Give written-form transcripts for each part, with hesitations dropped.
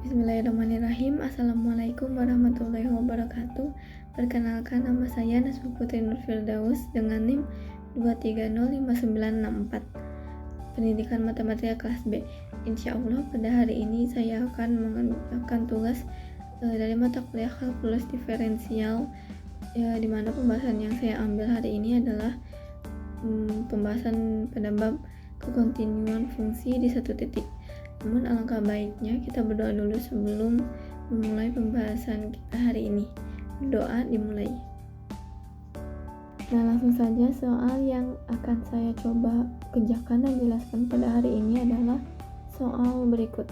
Bismillahirrahmanirrahim. Assalamualaikum warahmatullahi wabarakatuh. Perkenalkan, nama saya Nasma Putri Nur Firdaus dengan NIM 2305964. Pendidikan Matematika kelas B. Insya Allah pada hari ini saya akan mengerjakan tugas dari mata kuliah kalkulus diferensial, di mana pembahasan yang saya ambil hari ini adalah pembahasan pada bab kekontinuan fungsi di satu titik. Namun alangkah baiknya kita berdoa dulu sebelum memulai pembahasan kita hari ini. Doa dimulai. Nah, langsung saja soal yang akan saya coba kerjakan dan jelaskan pada hari ini adalah soal berikut.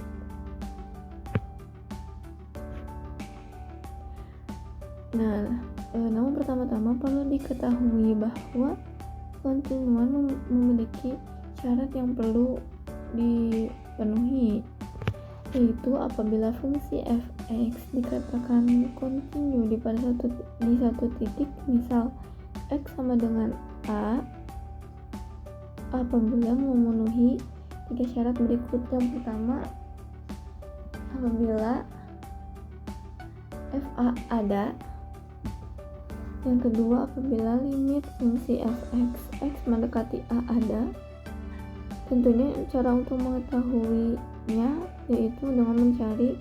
Nah, namun pertama-tama perlu diketahui bahwa kontinuan memiliki syarat yang perlu dipenuhi, yaitu apabila fungsi f(x) dikatakan kontinu di satu titik, misal x sama dengan a, apabila memenuhi tiga syarat berikut. Yang pertama, apabila fa ada. Yang kedua, apabila limit fungsi f(x) x mendekati a ada. Tentunya cara untuk mengetahuinya yaitu dengan mencari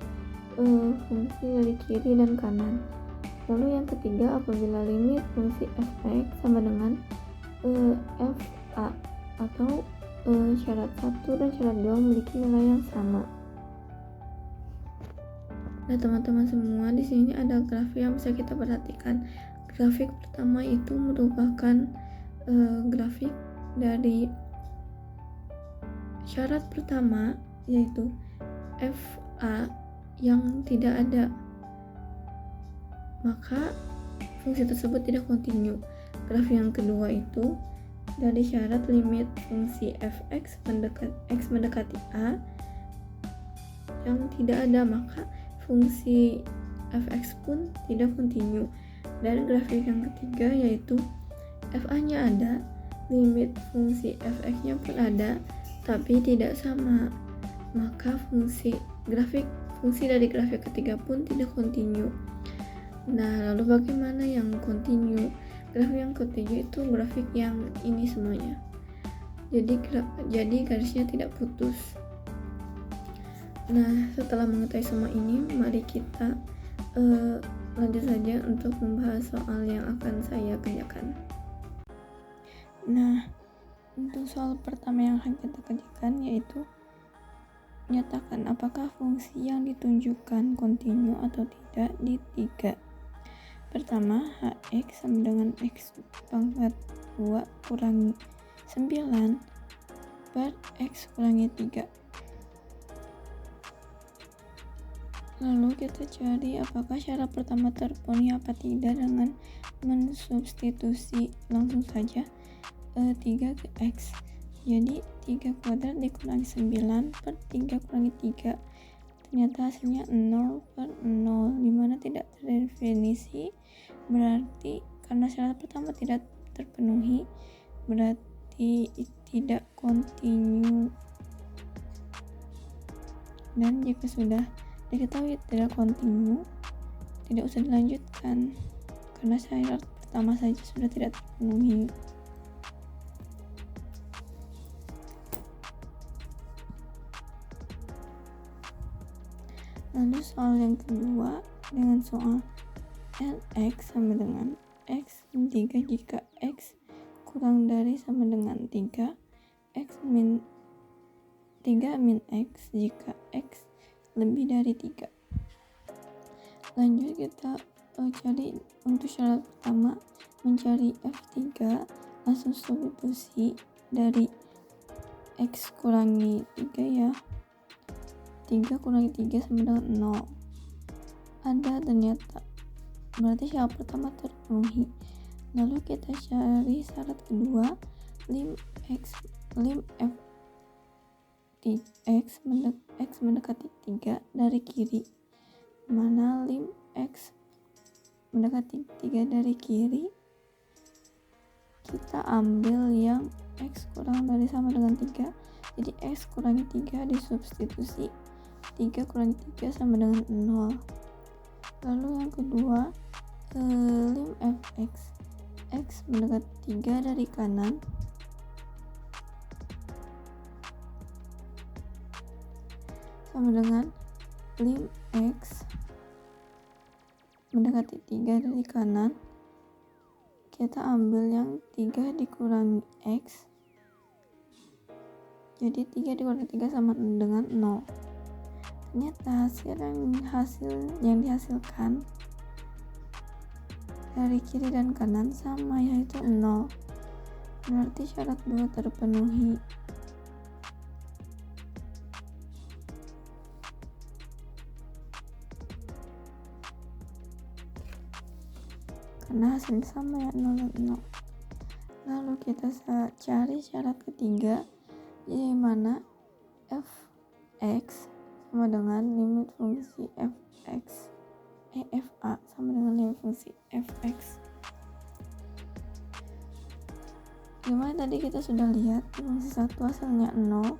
fungsi dari kiri dan kanan. Lalu yang ketiga, apabila limit fungsi f(x) sama dengan fa atau syarat 1 dan syarat 2 memiliki nilai yang sama. Nah, teman-teman semua, di sini ada grafik yang bisa kita perhatikan. Grafik pertama itu merupakan grafik dari syarat pertama, yaitu fa yang tidak ada, maka fungsi tersebut tidak kontinu. Grafik yang kedua itu dari syarat limit fungsi f(x) mendekati a yang tidak ada, maka fungsi f(x) pun tidak kontinu. Dan grafik yang ketiga yaitu fa-nya ada, limit fungsi f(x)-nya pun ada, tapi tidak sama, maka fungsi dari grafik ketiga pun tidak kontinu. Nah, lalu bagaimana yang kontinu? Grafik yang ketiga itu grafik yang ini semuanya. Jadi garisnya tidak putus. Nah, setelah mengetahui semua ini, mari kita lanjut saja untuk membahas soal yang akan saya kerjakan. Nah, untuk soal pertama yang akan kita kerjakan yaitu nyatakan apakah fungsi yang ditunjukkan kontinu atau tidak di 3. Pertama, hx sama dengan x pangkat 2 kurangi 9 per x kurangi 3. Lalu kita cari apakah syarat pertama terpenuhi apa tidak dengan mensubstitusi langsung saja 3 ke x. Jadi 3 kuadrat dikurangi 9 per 3 kurangi 3. Ternyata hasilnya 0 per 0, dimana tidak terdefinisi. Berarti karena syarat pertama tidak terpenuhi, berarti tidak kontinu. Dan jika sudah diketahui tidak kontinu, tidak usah dilanjutkan karena syarat pertama saja sudah tidak terpenuhi. Lalu soal yang kedua dengan soal lx sama dengan x min 3 jika x kurang dari sama dengan 3, x min 3 min x jika x lebih dari 3. Lanjut kita cari untuk syarat pertama, mencari f3, langsung substitusi dari x kurangi 3 ya. 3 kurangi 3 sama dengan 0. Ada ternyata, berarti syarat pertama terpenuhi. Lalu kita cari syarat kedua, lim f x mendekati 3 dari kiri, mana lim x mendekati 3 dari kiri, kita ambil yang x kurang dari sama dengan 3. Jadi x kurangi 3 disubstitusi 3 kurangi 3 sama dengan 0. Lalu yang kedua, lim fx, x mendekati 3 dari kanan sama dengan lim x mendekati 3 dari kanan. Kita ambil yang 3 dikurangi x, jadi 3 dikurangi 3 sama dengan 0. Ternyata hasil yang dihasilkan dari kiri dan kanan sama, yaitu 0. Berarti syarat 2 terpenuhi. Karena hasilnya sama ya, 0 dan 0. Lalu kita cari syarat ketiga, di mana fx sama dengan limit fungsi fa sama dengan limit fungsi fx. Dimana tadi kita sudah lihat fungsi 1 hasilnya 0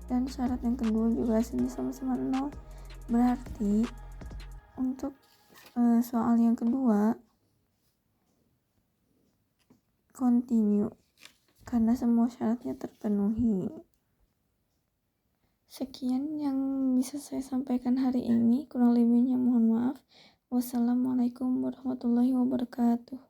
dan syarat yang kedua juga hasilnya sama-sama 0. Berarti untuk soal yang kedua continue karena semua syaratnya terpenuhi. Sekian yang bisa saya sampaikan hari ini, kurang lebihnya mohon maaf. Wassalamualaikum warahmatullahi wabarakatuh.